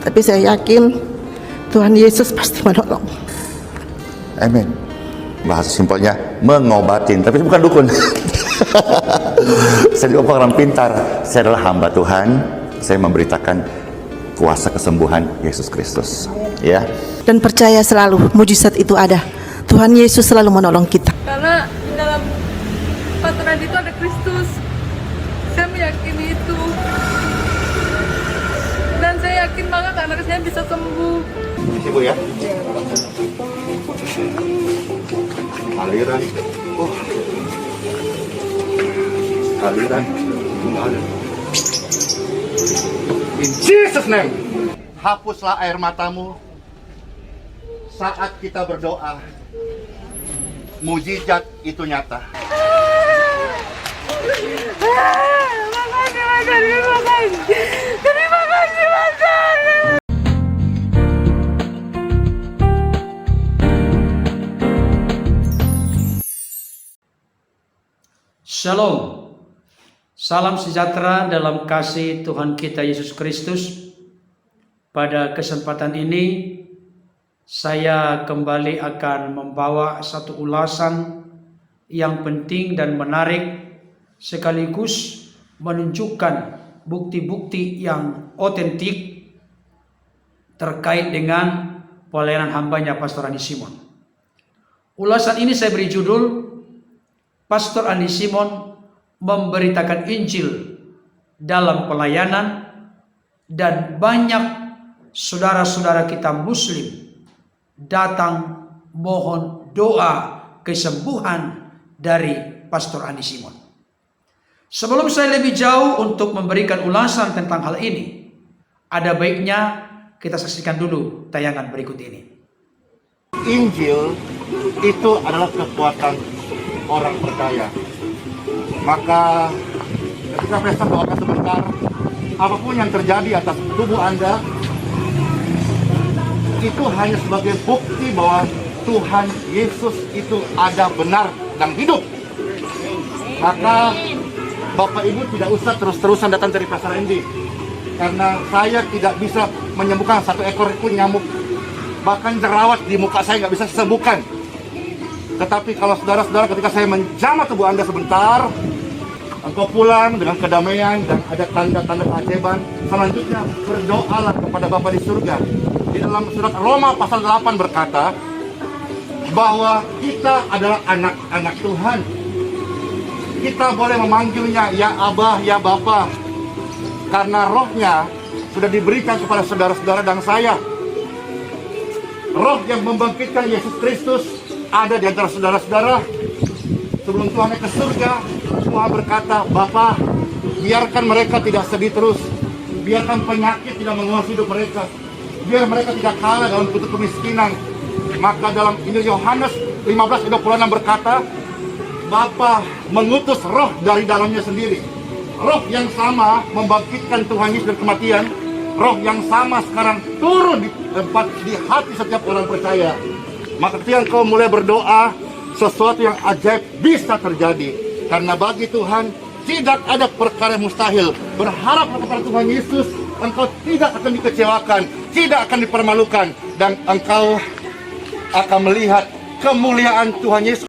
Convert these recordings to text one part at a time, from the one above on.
Tapi saya yakin Tuhan Yesus pasti menolong. Amin. Bahasa simpelnya mengobatin, tapi bukan dukun. Saya juga orang pintar. Saya adalah hamba Tuhan. Saya memberitakan kuasa kesembuhan Yesus Kristus. Ya. Dan percaya selalu mujizat itu ada. Tuhan Yesus selalu menolong kita. Karena dalam pastoran itu ada Kristus. Saya meyakini itu. Dan saya yakin banget anak saya bisa sembuh. Ibu ya. Aliran. Aliran. In Jesus name. Hapuslah air matamu saat kita berdoa. Mujizat itu nyata. Terima kasih, Pastor. Shalom. Salam sejahtera dalam kasih Tuhan kita Yesus Kristus. Pada kesempatan ini saya kembali akan membawa satu ulasan yang penting dan menarik, sekaligus menunjukkan bukti-bukti yang otentik terkait dengan pelayanan hambanya Pastor Andi Simon. Ulasan ini saya beri judul Pastor Andi Simon memberitakan Injil dalam pelayanan, dan banyak saudara-saudara kita Muslim datang mohon doa kesembuhan dari Pastor Andi Simon. Sebelum saya lebih jauh untuk memberikan ulasan tentang hal ini, ada baiknya kita saksikan dulu tayangan berikut ini. Injil itu adalah kekuatan orang percaya. Maka ketika Pastor doakan sebentar, apapun yang terjadi atas tubuh Anda, itu hanya sebagai bukti bahwa Tuhan Yesus itu ada, benar, dan hidup. Maka Bapak Ibu tidak usah terus-terusan datang dari Pastor Andi, karena saya tidak bisa menyembuhkan satu ekor pun nyamuk. Bahkan jerawat di muka saya nggak bisa sembuhkan. Tetapi kalau saudara-saudara, ketika saya menjamah tubuh Anda sebentar, engkau pulang dengan kedamaian dan ada tanda-tanda keajaiban. Selanjutnya berdoalah kepada Bapa di surga. Di dalam surat Roma pasal 8 berkata bahwa kita adalah anak-anak Tuhan. Kita boleh memanggilnya ya Abah, ya Bapa, karena rohnya sudah diberikan kepada saudara-saudara dan saya. Roh yang membangkitkan Yesus Kristus ada di antara saudara-saudara. Sebelum Tuhan naik ke surga, Tuhan berkata, Bapa, biarkan mereka tidak sedih terus. Biarkan penyakit tidak menguasai hidup mereka. Biar mereka tidak kalah dalam kutub kemiskinan. Maka dalam Injil Yohanes 15:26 berkata, Bapa mengutus roh dari dalamnya sendiri. Roh yang sama membangkitkan Tuhan Yesus dari kematian. Roh yang sama sekarang turun di hati setiap orang percaya. Maka ketika engkau mulai berdoa, sesuatu yang ajaib bisa terjadi. Karena bagi Tuhan tidak ada perkara yang mustahil. Berharap kepada Tuhan Yesus, engkau tidak akan dikecewakan, tidak akan dipermalukan, dan engkau akan melihat kemuliaan Tuhan Yesus.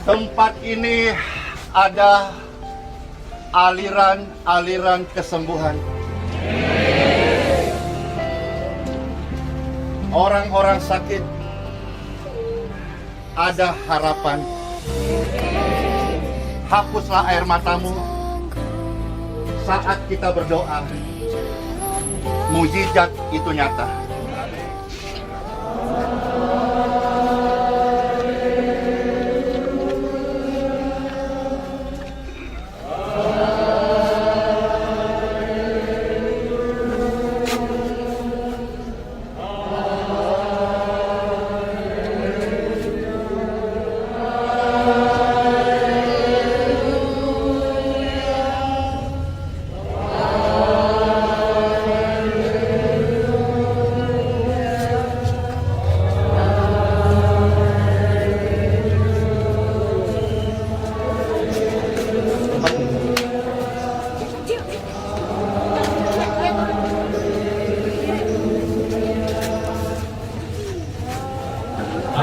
Tempat ini ada aliran-aliran kesembuhan. Orang-orang sakit ada harapan. Hapuslah air matamu saat kita berdoa. Mujizat itu nyata.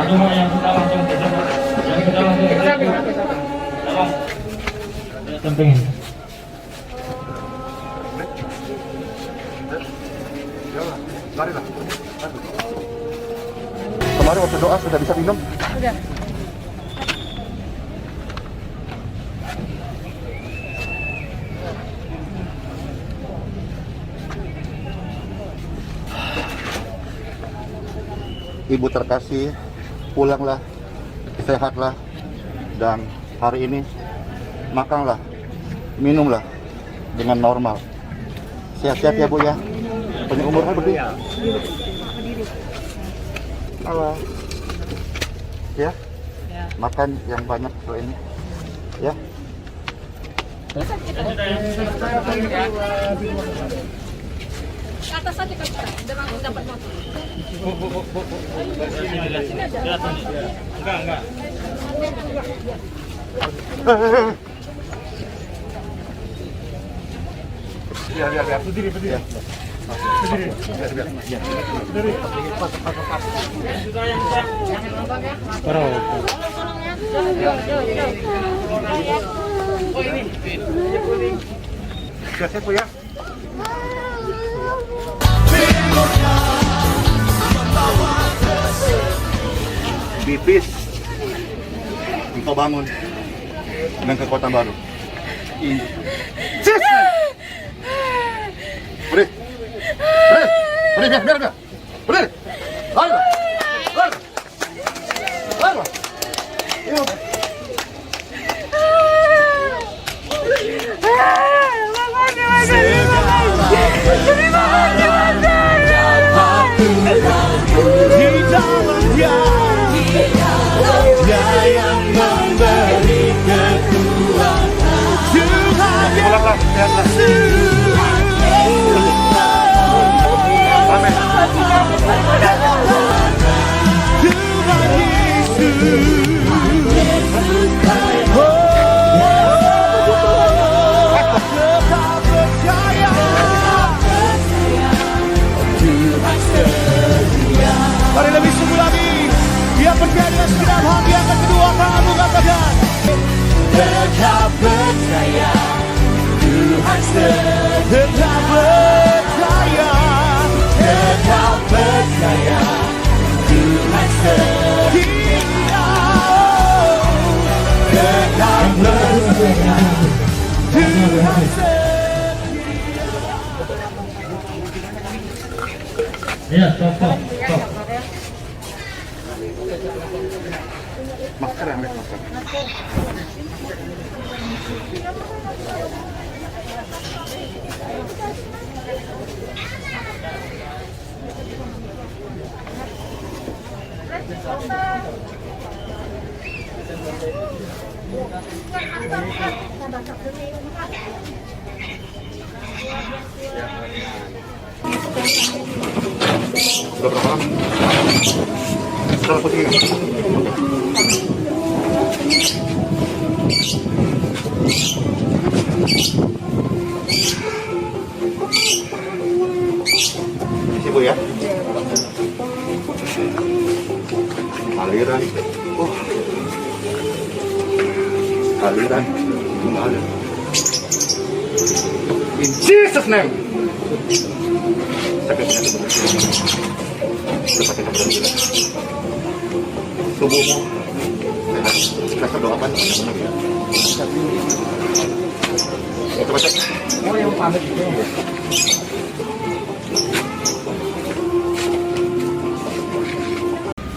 Aduh, yang sudah langsung tidur. Yang sudah langsung tidur. Tolong. Sampingin. Larilah. Kemarin waktu doa sudah bisa minum? Udah. Ibu terkasih, pulanglah, sehatlah, dan hari ini makanlah, minumlah dengan normal. Sehat-sehat ya Bu ya. Panjang umur kan berdiri. Halo. Ya. Makan yang banyak setelah ini. Ya. Ke atas aja kan, udah langsung dapat motor. Enggak. Biar. Berdiri. Ya. Biar. Siap Bu ya. Bipis, engkau bangun dengan kekuatan baru. Beri, biar. Beri, lari. Yuk. Dia yang memberi kekuatan. Pulanglah, sehatlah. Amin. Tuhan Yesus. Tetap percaya. Tuhan setia. Mari lebih sungguh lagi. Dia percaya dengan segenap hati akan kedua kamu katakan. Tetap percaya. Tuhan setia. Tetap percaya. Tetap percaya. Tuhan setia. Tetap percaya. Tuhan setia. Ya, stop. Masker yang lihat masker. Sudah berapa lama? Sudah putih. Ibu ya. Aliran. Aliran. Mengalir. In Jesus name. Sakit tubuhmu sehat. Kita doakan benar-benar ya. Coba cek. Oh yang pamit itu.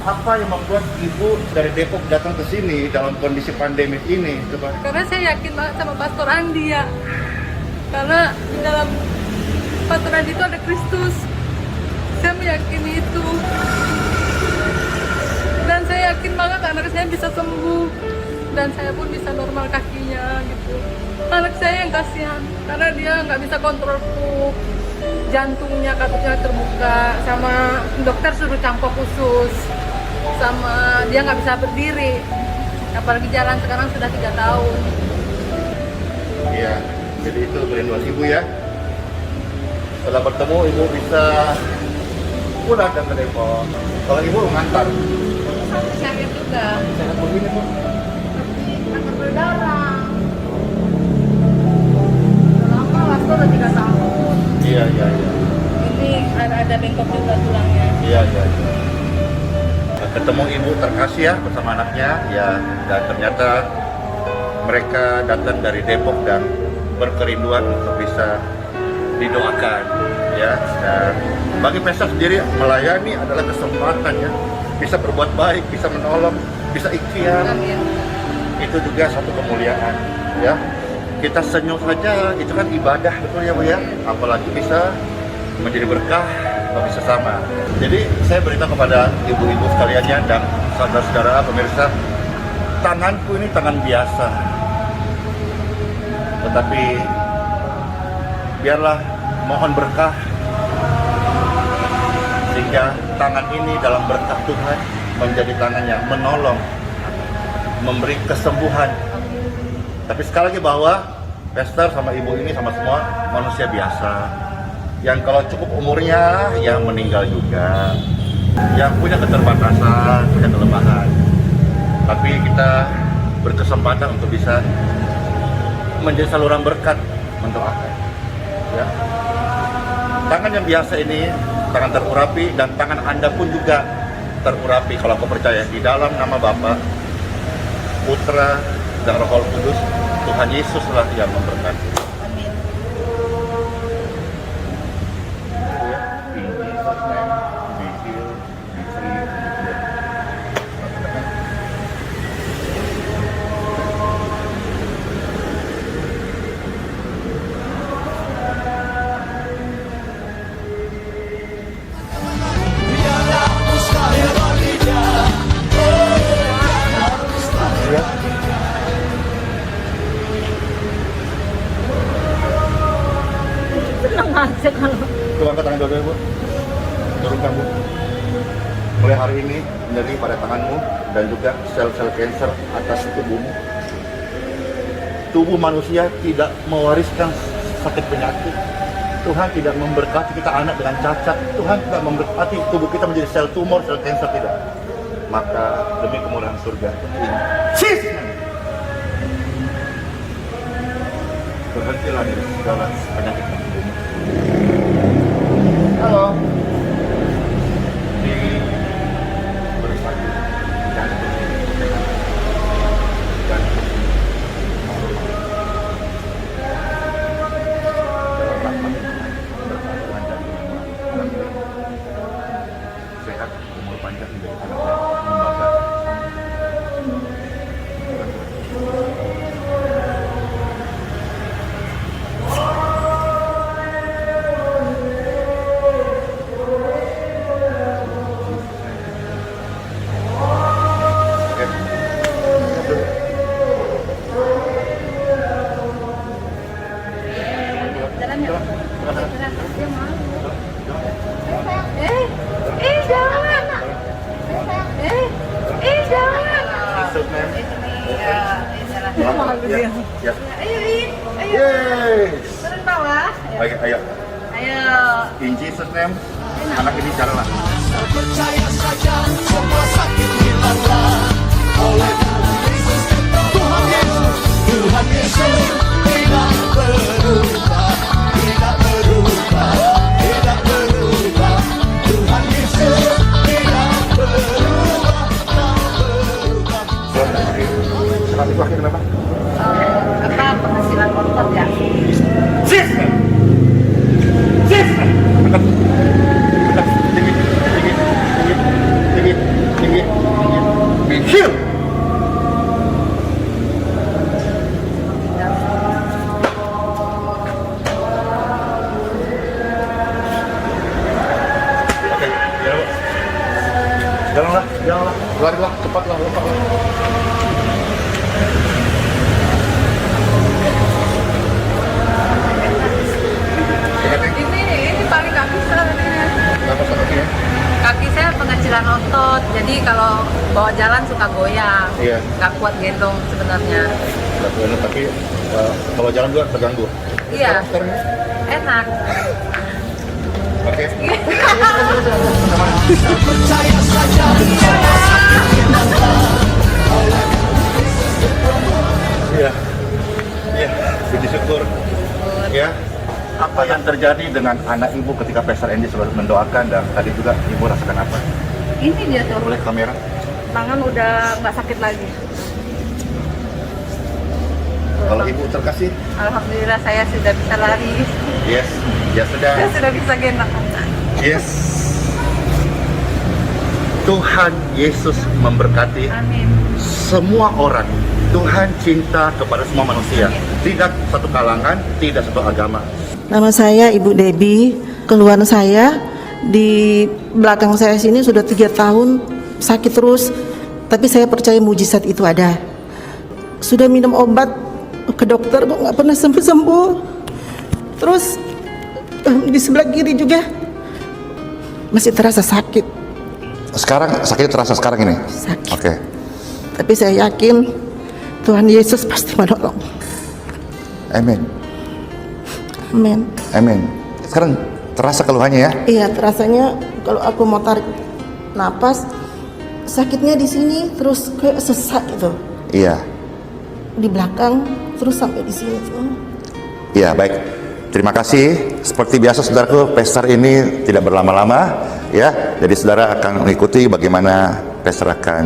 Apa yang membuat ibu dari Depok datang ke sini dalam kondisi pandemik ini? Coba. Karena saya yakin banget sama Pastor Andi ya. Karena di dalam Pastor Andi itu ada Kristus. Saya meyakini itu. Dan saya yakin banget anak saya bisa sembuh. Dan saya pun bisa normal kakinya gitu. Anak saya yang kasihan. Karena dia nggak bisa kontrol pup. Jantungnya katanya terbuka. Sama dokter suruh cangkok khusus. Sama dia nggak bisa berdiri. Apalagi jalan sekarang sudah 3 tahun. Iya, jadi itu kerinduan ibu ya. Setelah bertemu ibu bisa pulang ke Depok. Kalau ibu mengantar, sampai sakit juga. Sehat begini Bu. Takut berdarah. Lama waktu udah 3 tahun. Iya. Ini ada bengkok juga tulangnya. Iya. Ketemu ibu terkasih ya bersama anaknya ya, dan ternyata mereka datang dari Depok dan berkerinduan untuk bisa didoakan ya. Dan bagi Pastor sendiri melayani adalah kesempatan ya, bisa berbuat baik, bisa menolong, bisa ikhtiar. Amin. Itu juga satu kemuliaan ya. Kita senyum saja itu kan ibadah, betul ya Bu ya, apalagi bisa menjadi berkah bagi sesama. Jadi saya beritahu kepada ibu-ibu sekalian ya, dan saudara-saudara pemirsa, tanganku ini tangan biasa, tetapi biarlah mohon berkah sehingga tangan ini dalam berkah Tuhan menjadi tangan yang menolong, memberi kesembuhan. Tapi sekali lagi bahwa Pastor sama ibu ini sama semua manusia biasa, yang kalau cukup umurnya yang meninggal juga, yang punya keterbatasan, punya kelemahan. Tapi kita berkesempatan untuk bisa menjadi saluran berkat mendoakan ya. Tangan yang biasa ini tangan terurapi, dan tangan Anda pun juga terurapi kalau aku percaya di dalam nama Bapa, Putra, dan Roh Kudus. Tuhan Yesuslah yang memberkati. Amin. In Jesus' name, be healed, be free, be clear. Senang aja kalau Coba angkat tangan dua-duanya Bu. Turunkan Bu. Mulai hari ini nyeri pada tanganmu dan juga sel-sel kanker atas tubuhmu. Tubuh manusia tidak mewariskan sakit penyakit. Tuhan tidak memberkati kita anak dengan cacat. Tuhan tidak memberkati tubuh kita menjadi sel tumor, sel kanker, tidak. Maka demi kemurahan surga ini, berhentilah dari segala penyakit yang tubuhmu. Halo. Di bersatu jantung, jantung, dalam rahmat Tuhan, bersatu dengan jantung yang baik. Sehat, umur panjang menjadi anak yang membanggakan. Iya. Ya. Ayo, ayo. Yeay. Turun bawah. Ayo. Ayo. In Jesus name, anak ini jalanlah. Percaya saja semua sakit hilanglah oleh Tuhan Yesus. Tuhan Yesus tidak berubah, tidak berubah, tidak berubah. Tuhan Yesus tidak berubah, tak berubah. Selamat itu akhir kenapa? Apa penghasilan otot ya? Sis! Angkat. Tinggi. Be healed. Oke, jalanlah, larilah, cepatlah, lompatlah. Ini paling kaki sebenarnya. Kenapa sakitnya? Kaki saya pengecilan otot, jadi kalau bawa jalan suka goyang. Iya. Nggak kuat gendong sebenarnya. Tapi kalau jalan juga terganggu. Iya. Sekarang ya? Enak. Oke. Percaya saja semua sakit hilanglah oleh Iya. Iya, puji syukur. Ya. Apa yang terjadi dengan anak ibu ketika Pastor Andy sudah mendoakan dan tadi juga ibu rasakan apa? Ini dia tuh, Oleh kamera. tangan udah nggak sakit lagi. Kalau ibu terkasih, Alhamdulillah saya sudah bisa lari, yes, ya sudah. saya sudah bisa gendong. Yes. Tuhan Yesus memberkati Amin. semua orang. Tuhan cinta kepada semua manusia, tidak satu kalangan, tidak satu agama. Nama saya Ibu Debbie. Keluhan saya di belakang saya sini sudah 3 tahun sakit terus. Tapi saya percaya mujizat itu ada. Sudah minum obat ke dokter kok nggak pernah sembuh-sembuh. Terus di sebelah kiri juga masih terasa sakit. Sekarang sakitnya terasa sekarang ini. Sakit. Oke. Tapi saya yakin Tuhan Yesus pasti menolong. Amin. Amin. Amin. Sekarang terasa keluhannya ya? Iya, rasanya kalau aku mau tarik napas, sakitnya di sini terus kayak sesak gitu. Iya. Di belakang terus sampai di sini tuh. Iya, baik. Terima kasih. Seperti biasa saudaraku, Pastor ini tidak berlama-lama ya. Jadi saudara akan mengikuti bagaimana Pastor akan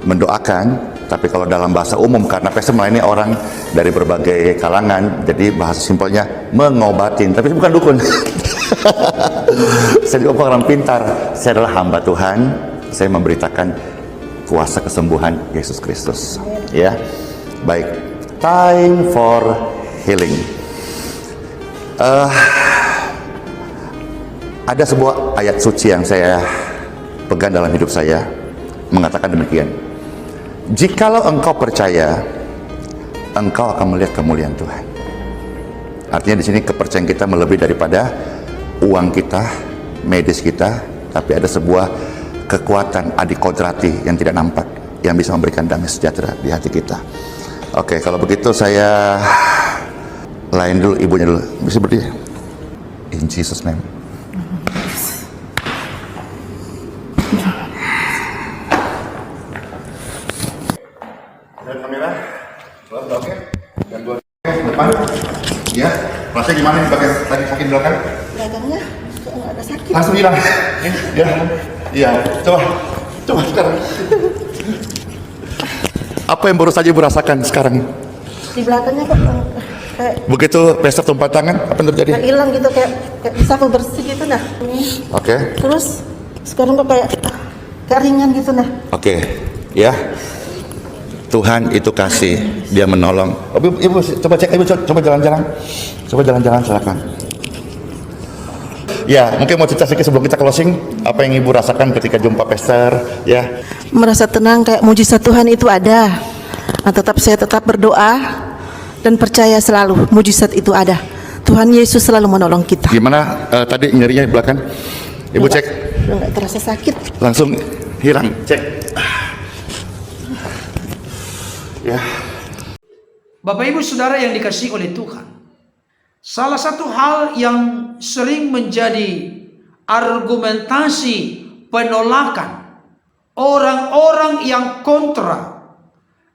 mendoakan. Tapi kalau dalam bahasa umum, karena Pastor melayani orang dari berbagai kalangan, jadi bahasa simpelnya mengobatin. Tapi bukan dukun. Saya juga orang pintar. Saya adalah hamba Tuhan. Saya memberitakan kuasa kesembuhan Yesus Kristus. Ya, baik. Time for healing. Ada sebuah ayat suci yang saya pegang dalam hidup saya, mengatakan demikian. Jikalau engkau percaya, engkau akan melihat kemuliaan Tuhan. Artinya di sini kepercayaan kita melebihi daripada uang kita, medis kita, tapi ada sebuah kekuatan adikodrati yang tidak nampak, yang bisa memberikan damai sejahtera di hati kita. Oke, kalau begitu saya lain dulu, ibunya dulu. Bisa berdiri. In Jesus' name. Kamera, oke. Dan dua depan. Ya, rasanya gimana nih bagian tadi sakit di belakang? Belakangnya kok nggak ada sakit. Langsung hilang. Ya, iya. Coba sekarang. Apa yang baru saja ibu rasakan sekarang? Di belakangnya kok kayak Begitu Pastor tumpah tangan, apa yang terjadi? hilang gitu, kayak bisa aku bersih gitu nah. Oke, Terus sekarang kok kayak ringan gitu nah. oke, ya. Tuhan itu kasih, Dia menolong. Oh, ibu coba cek, ibu coba jalan-jalan, silakan. Ya, mungkin mau cerita sedikit sebelum kita closing, apa yang ibu rasakan ketika jumpa Pastor, ya? Merasa tenang kayak mujizat Tuhan itu ada. Nah, saya tetap berdoa dan percaya selalu mujizat itu ada. Tuhan Yesus selalu menolong kita. Gimana tadi nyerinya di belakang? Ibu cek, Nggak terasa sakit. langsung hilang, cek. Ya. Bapak Ibu Saudara yang dikasihi oleh Tuhan, salah satu hal yang sering menjadi argumentasi penolakan orang-orang yang kontra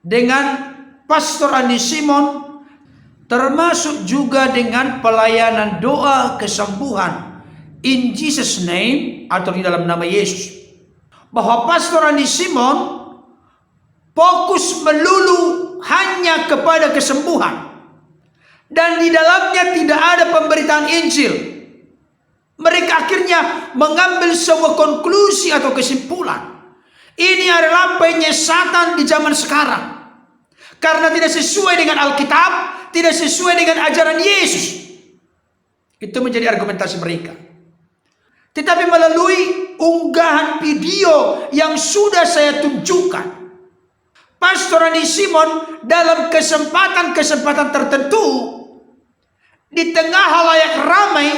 dengan Pastor Andi Simon, termasuk juga dengan pelayanan doa kesembuhan in Jesus name atau di dalam nama Yesus, bahwa Pastor Andi Simon fokus melulu hanya kepada kesembuhan dan di dalamnya tidak ada pemberitaan Injil. Mereka akhirnya mengambil sebuah konklusi atau kesimpulan, ini adalah penyesatan di zaman sekarang karena tidak sesuai dengan Alkitab, tidak sesuai dengan ajaran Yesus. Itu menjadi argumentasi mereka. Tetapi melalui unggahan video yang sudah saya tunjukkan, Pastor Andi Simon dalam kesempatan-kesempatan tertentu di tengah halayak ramai,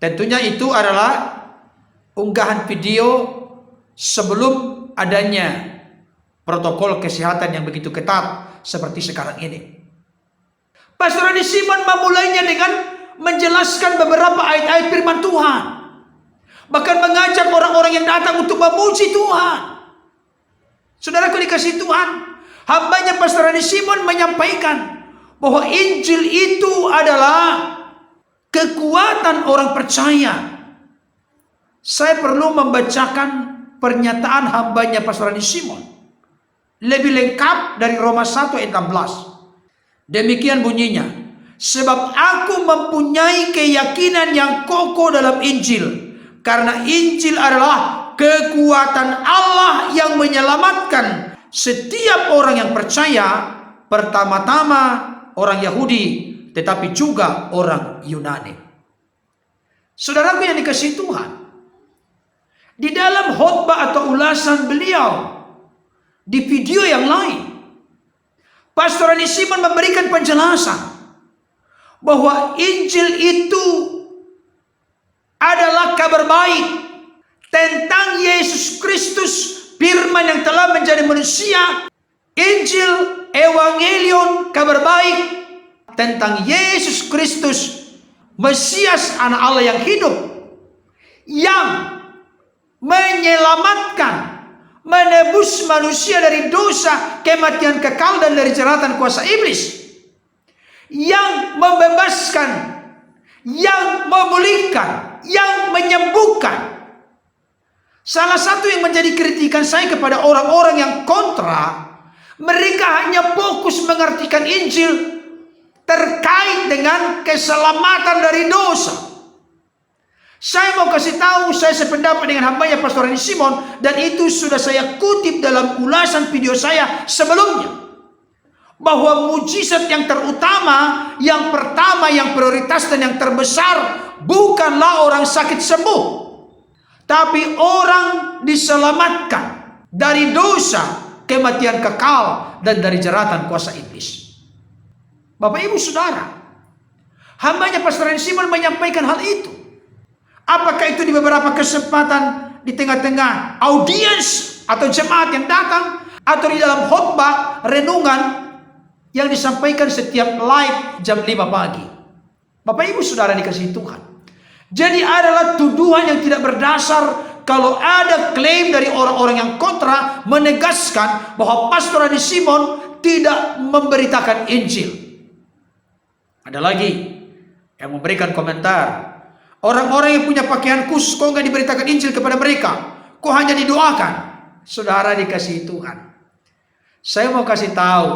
tentunya itu adalah unggahan video sebelum adanya protokol kesehatan yang begitu ketat seperti sekarang ini. Pastor Andi Simon memulainya dengan menjelaskan beberapa ayat-ayat firman Tuhan. Bahkan mengajak orang-orang yang datang untuk memuji Tuhan. Saudaraku dikasih Tuhan, hambanya Pastor Rani Simon menyampaikan bahwa Injil itu adalah kekuatan orang percaya. Saya perlu membacakan pernyataan hambanya Pastor Rani Simon lebih lengkap dari Roma 1 ayat 16. Demikian bunyinya, sebab aku mempunyai keyakinan yang kokoh dalam Injil, karena Injil adalah kekuatan Allah yang menyelamatkan setiap orang yang percaya, pertama-tama orang Yahudi, tetapi juga orang Yunani. Saudaraku yang dikasihi Tuhan, di dalam khotbah atau ulasan beliau di video yang lain, Pastor Rani Simon memberikan penjelasan bahwa Injil itu adalah kabar baik tentang Yesus Kristus, firman yang telah menjadi manusia. Injil, Evangelion, kabar baik tentang Yesus Kristus, Mesias, anak Allah yang hidup, yang menyelamatkan, menebus manusia dari dosa, kematian kekal, dan dari jeratan kuasa iblis, yang membebaskan, yang memulihkan, yang menyembuhkan. Salah satu yang menjadi kritikan saya kepada orang-orang yang kontra, mereka hanya fokus mengartikan Injil terkait dengan keselamatan dari dosa. Saya mau kasih tahu, saya sependapat dengan hambanya Pastor Rani Simon, dan itu sudah saya kutip dalam ulasan video saya sebelumnya, bahwa mujizat yang terutama, yang pertama, yang prioritas dan yang terbesar bukanlah orang sakit sembuh, tapi orang diselamatkan dari dosa, kematian kekal, dan dari jeratan kuasa iblis. Bapak Ibu Saudara, hambanya Pastor Rani Simon menyampaikan hal itu. Apakah itu di beberapa kesempatan di tengah-tengah audiens atau jemaat yang datang, atau di dalam khotbah renungan yang disampaikan setiap live jam 5 pagi. Bapak Ibu Saudara dikasihi Tuhan, jadi adalah tuduhan yang tidak berdasar kalau ada klaim dari orang-orang yang kontra menegaskan bahwa Pastor Rani Simon tidak memberitakan Injil. Ada lagi yang memberikan komentar, orang-orang yang punya pakaian khusus kok nggak diberitakan Injil kepada mereka, kok hanya didoakan. Saudara dikasihi Tuhan, saya mau kasih tahu,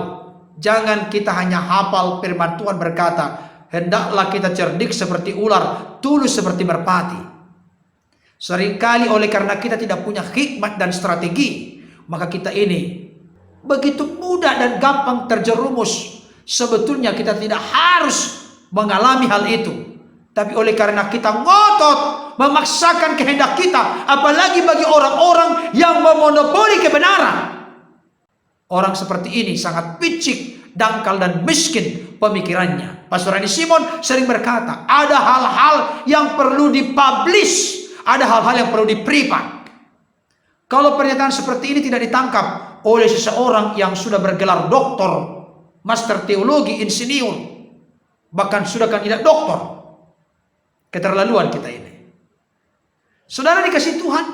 jangan kita hanya hafal firman Tuhan berkata, hendaklah kita cerdik seperti ular, tulus seperti merpati. Seringkali oleh karena kita tidak punya hikmat dan strategi, maka kita ini begitu mudah dan gampang terjerumus. Sebetulnya kita tidak harus mengalami hal itu, tapi oleh karena kita ngotot memaksakan kehendak kita, apalagi bagi orang-orang yang memonopoli kebenaran. Orang seperti ini sangat picik, dangkal, dan miskin pemikirannya. Pastor Rani Simon sering berkata, ada hal-hal yang perlu dipublish, ada hal-hal yang perlu diprivat. Kalau pernyataan seperti ini tidak ditangkap oleh seseorang yang sudah bergelar doktor, master teologi, insinyur, bahkan sudah kandidat doktor, keterlaluan kita ini. Saudara dikasih Tuhan,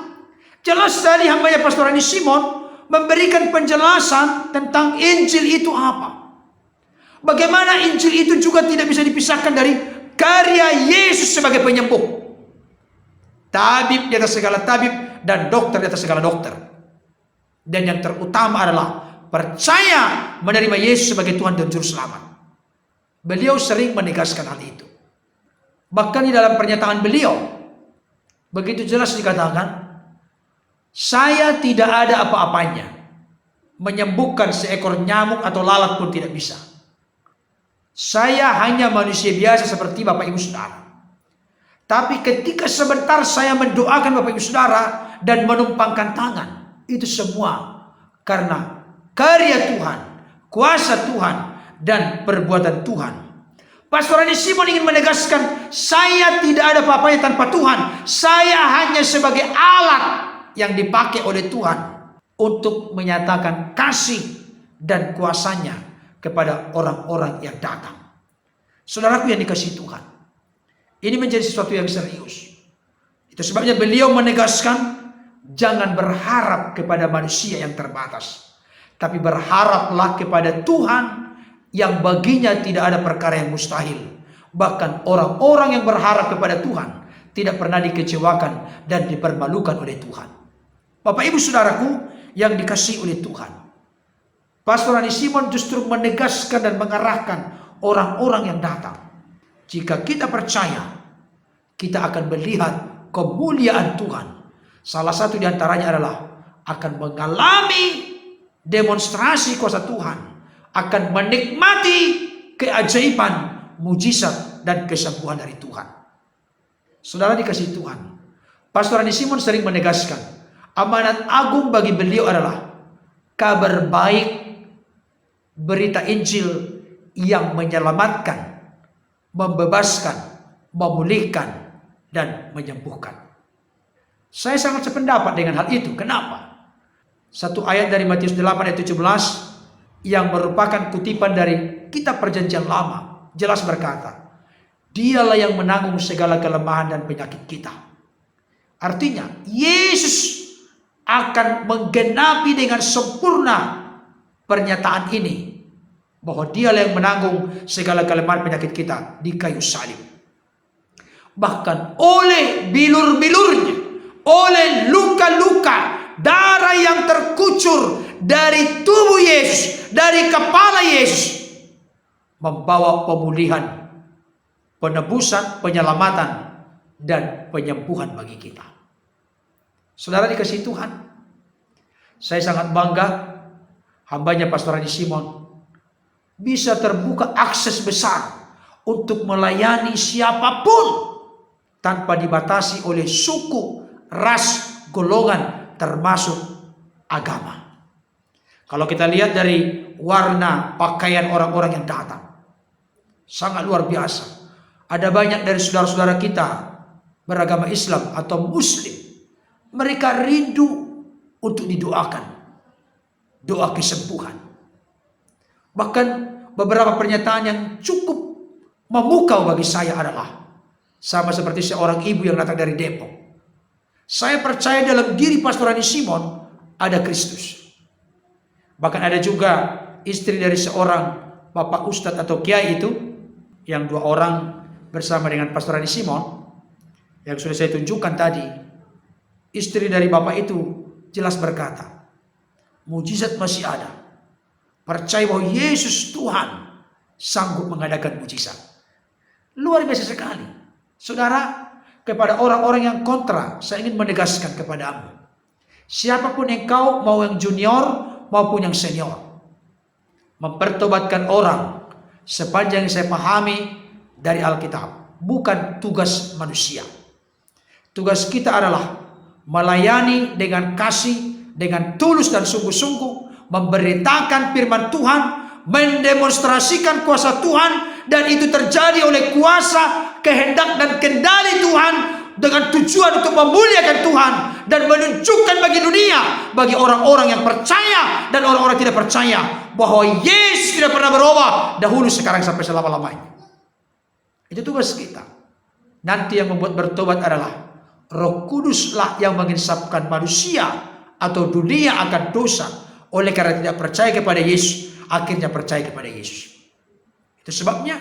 jelas tadi hambanya Pastor Rani Simon memberikan penjelasan tentang Injil itu apa. Bagaimana Injil itu juga tidak bisa dipisahkan dari karya Yesus sebagai penyembuh. Tabib di atas segala tabib dan dokter di atas segala dokter. Dan yang terutama adalah percaya menerima Yesus sebagai Tuhan dan Juru Selamat. Beliau sering menegaskan hal itu. Bahkan di dalam pernyataan beliau begitu jelas dikatakan, saya tidak ada apa-apanya, menyembuhkan seekor nyamuk atau lalat pun tidak bisa. Saya hanya manusia biasa seperti Bapak Ibu Saudara. Tapi ketika sebentar saya mendoakan Bapak Ibu Saudara dan menumpangkan tangan, itu semua karena karya Tuhan, kuasa Tuhan, dan perbuatan Tuhan. Pastor Rani Simon ingin menegaskan, saya tidak ada apa-apanya tanpa Tuhan. Saya hanya sebagai alat yang dipakai oleh Tuhan untuk menyatakan kasih dan kuasanya kepada orang-orang yang datang. Saudaraku yang dikasihi Tuhan, ini menjadi sesuatu yang serius. Itu sebabnya beliau menegaskan, jangan berharap kepada manusia yang terbatas, tapi berharaplah kepada Tuhan yang baginya tidak ada perkara yang mustahil. Bahkan orang-orang yang berharap kepada Tuhan tidak pernah dikecewakan dan dipermalukan oleh Tuhan. Bapak Ibu Saudaraku yang dikasihi oleh Tuhan, Pastor Rani Simon justru menegaskan dan mengarahkan orang-orang yang datang. Jika kita percaya, kita akan melihat kemuliaan Tuhan. Salah satu di antaranya adalah akan mengalami demonstrasi kuasa Tuhan, akan menikmati keajaiban, mujizat, dan kesembuhan dari Tuhan. Saudara dikasihi Tuhan, Pastor Rani Simon sering menegaskan, amanat agung bagi beliau adalah kabar baik, berita Injil yang menyelamatkan, membebaskan, memulihkan, dan menyembuhkan. Saya sangat sependapat dengan hal itu. Kenapa? Satu ayat dari Matius 8 ayat 17 yang merupakan kutipan dari kitab Perjanjian Lama jelas berkata, Dialah yang menanggung segala kelemahan dan penyakit kita. Artinya, Yesus akan menggenapi dengan sempurna pernyataan ini, bahwa Dialah yang menanggung segala kelemahan penyakit kita di kayu salib. Bahkan oleh bilur-bilurnya, oleh luka-luka, darah yang terkucur dari tubuh Yesus, dari kepala Yesus, membawa pemulihan, penebusan, penyelamatan, dan penyembuhan bagi kita. Saudara dikasihi Tuhan, saya sangat bangga hambanya Pastor Rani Simon bisa terbuka akses besar untuk melayani siapapun tanpa dibatasi oleh suku, ras, golongan, termasuk agama. Kalau kita lihat dari warna pakaian orang-orang yang datang, sangat luar biasa. Ada banyak dari saudara-saudara kita beragama Islam atau Muslim, mereka rindu untuk didoakan, doa kesembuhan. Bahkan beberapa pernyataan yang cukup memukau bagi saya adalah, sama seperti seorang ibu yang datang dari Depok, saya percaya dalam diri Pastor Rani Simon ada Kristus. Bahkan ada juga istri dari seorang bapak ustadz atau kiai itu, yang 2 orang bersama dengan Pastor Rani Simon yang sudah saya tunjukkan tadi. Istri dari bapak itu jelas berkata, mujizat masih ada. Percaya bahwa Yesus Tuhan sanggup mengadakan mujizat. Luar biasa sekali. Saudara, kepada orang-orang yang kontra, saya ingin menegaskan kepadamu, siapapun engkau, mau yang junior maupun yang senior, mempertobatkan orang sepanjang yang saya pahami dari Alkitab bukan tugas manusia. Tugas kita adalah melayani dengan kasih, dengan tulus dan sungguh-sungguh, memberitakan firman Tuhan, mendemonstrasikan kuasa Tuhan, dan itu terjadi oleh kuasa, kehendak, dan kendali Tuhan, dengan tujuan untuk memuliakan Tuhan dan menunjukkan bagi dunia, bagi orang-orang yang percaya dan orang-orang tidak percaya, bahwa Yesus tidak pernah berubah, dahulu, sekarang, sampai selama-lamanya. Itu tugas kita. Nanti yang membuat bertobat adalah Roh Kuduslah yang menginsapkan manusia atau dunia akan dosa. Oleh karena tidak percaya kepada Yesus, akhirnya percaya kepada Yesus. Itu sebabnya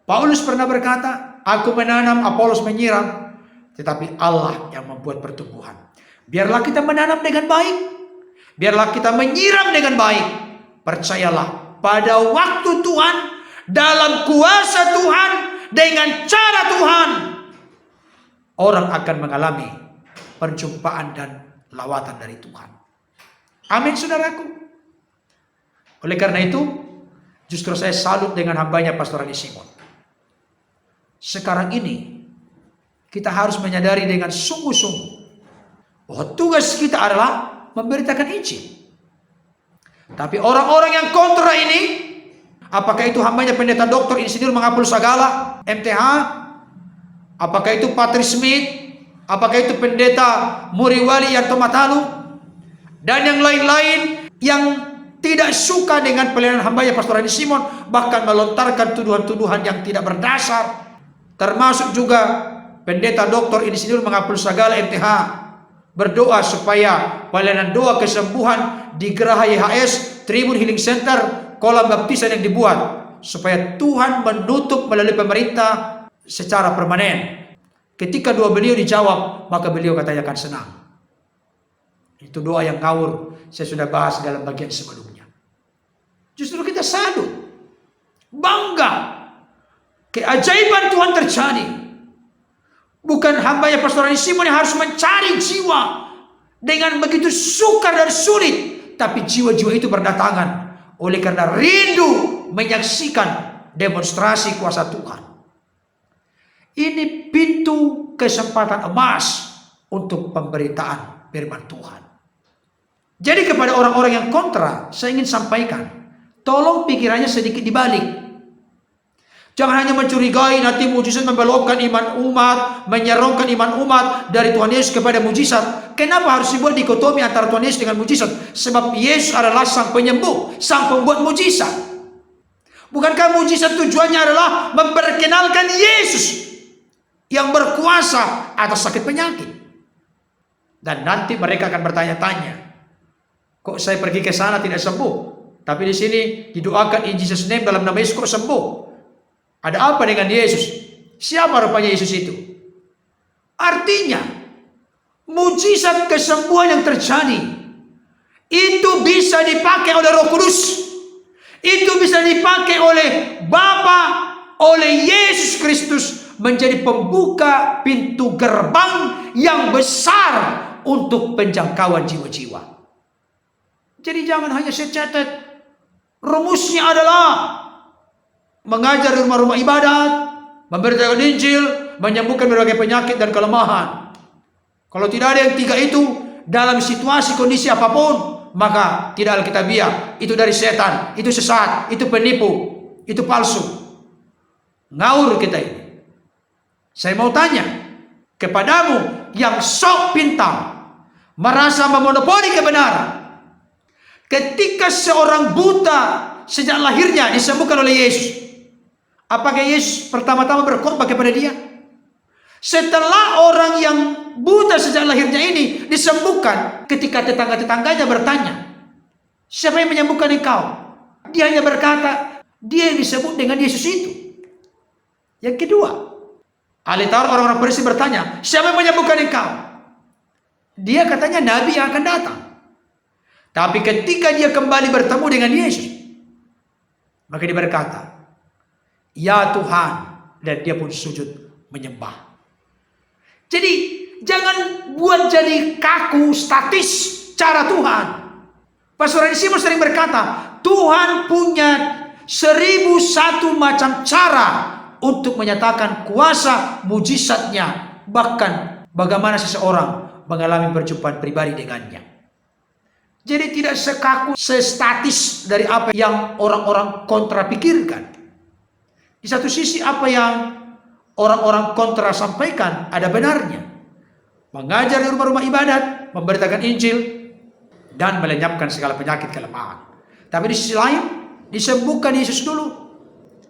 Paulus pernah berkata, aku menanam, Apolos menyiram, tetapi Allah yang membuat pertumbuhan. Biarlah kita menanam dengan baik, biarlah kita menyiram dengan baik. Percayalah, pada waktu Tuhan, dalam kuasa Tuhan, dengan cara Tuhan, orang akan mengalami perjumpaan dan lawatan dari Tuhan. Amin, saudaraku. Oleh karena itu, justru saya salut dengan hambanya Pastor Rani Simon. Sekarang ini kita harus menyadari dengan sungguh-sungguh bahwa tugas kita adalah memberitakan Injil. Tapi orang-orang yang kontra ini, apakah itu hambanya pendeta doktor insinyur Mangapul Sagala, MTH, apakah itu Patri Smith, apakah itu pendeta Muriwali Yanto Matalu, dan yang lain-lain yang tidak suka dengan pelayanan hambanya Pastor Rani Simon, bahkan melontarkan tuduhan-tuduhan yang tidak berdasar, termasuk juga pendeta, dokter, insinyur menghapus segala MTH. Berdoa supaya pelayanan doa kesembuhan di Geraha YHS, Tribun Healing Center, kolam baptisan yang dibuat, supaya Tuhan menutup melalui pemerintah secara permanen. Ketika doa beliau dijawab, maka beliau katanya akan senang. Itu doa yang ngawur, saya sudah bahas dalam bagian sebelumnya. Justru kita sadut, bangga, keajaiban Tuhan terjadi. Bukan hambanya Pastor Simon yang harus mencari jiwa dengan begitu sukar dan sulit, tapi jiwa-jiwa itu berdatangan oleh karena rindu menyaksikan demonstrasi kuasa Tuhan. Ini pintu kesempatan emas untuk pemberitaan firman Tuhan. Jadi kepada orang-orang yang kontra, saya ingin sampaikan, tolong pikirannya sedikit dibalik. Jangan hanya mencurigai nanti mujizat membelokkan iman umat, menyerongkan iman umat dari Tuhan Yesus kepada mujizat. Kenapa harus dibuat dikotomi antara Tuhan Yesus dengan mujizat? Sebab Yesus adalah sang penyembuh, sang pembuat mujizat. Bukankah mujizat tujuannya adalah memperkenalkan Yesus yang berkuasa atas sakit penyakit? Dan nanti mereka akan bertanya-tanya, kok saya pergi ke sana tidak sembuh, tapi di sini didoakan in Jesus name dalam nama Yesus kok sembuh? Ada apa dengan Yesus? Siapa rupanya Yesus itu? Artinya, mujizat kesembuhan yang terjadi itu bisa dipakai oleh Roh Kudus. Itu bisa dipakai oleh Bapa, oleh Yesus Kristus menjadi pembuka pintu gerbang yang besar untuk penjangkauan jiwa-jiwa. Jadi jangan hanya saya catat, rumusnya adalah mengajar di rumah-rumah ibadat, memberitakan Injil, menyembuhkan berbagai penyakit dan kelemahan. Kalau tidak ada yang tiga itu dalam situasi kondisi apapun, maka tidak alkitabiah. Itu dari setan, itu sesat, itu penipu, itu palsu. Ngawur kita ini. Saya mau tanya kepadamu yang sok pintar, merasa memonopoli kebenaran. Ketika seorang buta sejak lahirnya disembuhkan oleh Yesus, apakah Yesus pertama-tama berkhotbah kepada dia? Setelah orang yang buta sejak lahirnya ini disembuhkan, ketika tetangga-tetangganya bertanya, siapa yang menyembuhkan engkau? Dia hanya berkata, dia yang disebut dengan Yesus itu. Yang kedua, ahli Taurat orang-orang Farisi bertanya, siapa yang menyembuhkan engkau? Dia katanya Nabi yang akan datang. Tapi ketika dia kembali bertemu dengan Yesus, maka dia berkata, ya Tuhan, dan dia pun sujud menyembah. Jadi jangan buat jadi kaku, statis cara Tuhan. Pastor Simon sering berkata, Tuhan punya 1001 macam cara untuk menyatakan kuasa mujizatnya, bahkan bagaimana seseorang mengalami perjumpaan pribadi dengannya. Jadi tidak sekaku, sestatis dari apa yang orang-orang kontra pikirkan. Di satu sisi apa yang orang-orang kontra sampaikan ada benarnya. Mengajar di rumah-rumah ibadat, memberitakan Injil, dan melenyapkan segala penyakit kelemahan. Tapi di sisi lain, disembuhkan Yesus dulu.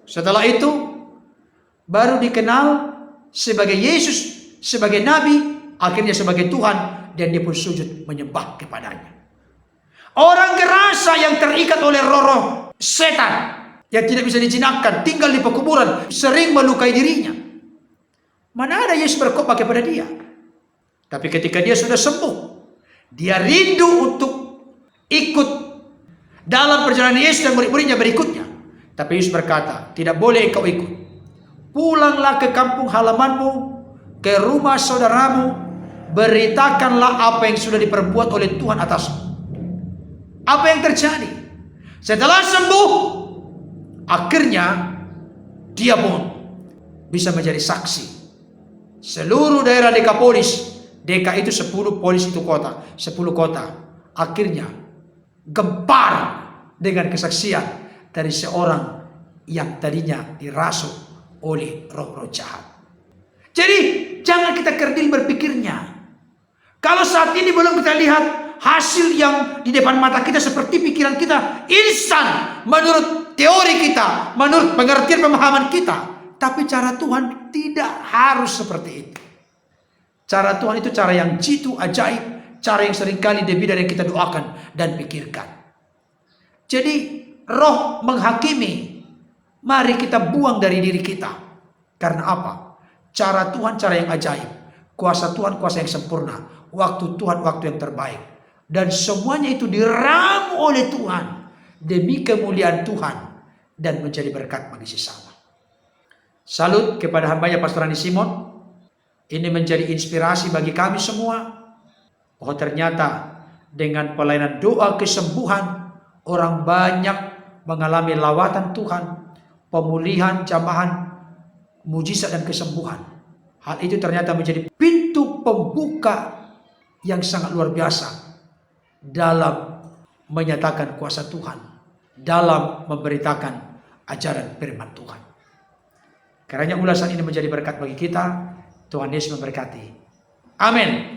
Setelah itu, baru dikenal sebagai Yesus, sebagai Nabi, akhirnya sebagai Tuhan, dan dia pun sujud menyembah kepadanya. Orang gerasa yang terikat oleh roh-roh setan, yang tidak bisa dijinakkan, tinggal di pekuburan, sering melukai dirinya. Mana ada Yesus berkhotbah kepada dia? Tapi ketika dia sudah sembuh, dia rindu untuk ikut dalam perjalanan Yesus dan murid-muridnya berikutnya. Tapi Yesus berkata, tidak boleh engkau ikut. Pulanglah ke kampung halamanmu, ke rumah saudaramu, beritakanlah apa yang sudah diperbuat oleh Tuhan atasmu. Apa yang terjadi? Setelah sembuh, akhirnya dia pun bisa menjadi saksi. Seluruh daerah Dekapolis, Deka itu 10 polis itu kota, 10 kota, akhirnya gempar dengan kesaksian dari seorang yang tadinya dirasuk oleh roh-roh jahat. Jadi jangan kita kerdil berpikirnya. Kalau saat ini belum kita lihat hasil yang di depan mata kita seperti pikiran kita instan menurut teori kita, menurut pengertian pemahaman kita. Tapi cara Tuhan tidak harus seperti itu. Cara Tuhan itu cara yang jitu, ajaib, cara yang seringkali lebih dari yang kita doakan dan pikirkan. Jadi roh menghakimi, mari kita buang dari diri kita. Karena apa? Cara Tuhan cara yang ajaib, kuasa Tuhan kuasa yang sempurna, waktu Tuhan waktu yang terbaik. Dan semuanya itu diramu oleh Tuhan demi kemuliaan Tuhan dan menjadi berkat bagi sesama. Salut kepada hambanya Pastor Rani Simon. Ini menjadi inspirasi bagi kami semua. Oh ternyata dengan pelayanan doa kesembuhan, orang banyak mengalami lawatan Tuhan, pemulihan, jamahan, mujizat dan kesembuhan. Hal itu ternyata menjadi pintu pembuka yang sangat luar biasa dalam menyatakan kuasa Tuhan, dalam memberitakan ajaran firman Tuhan. Karena ulasan ini menjadi berkat bagi kita. Tuhan Yesus memberkati. Amin.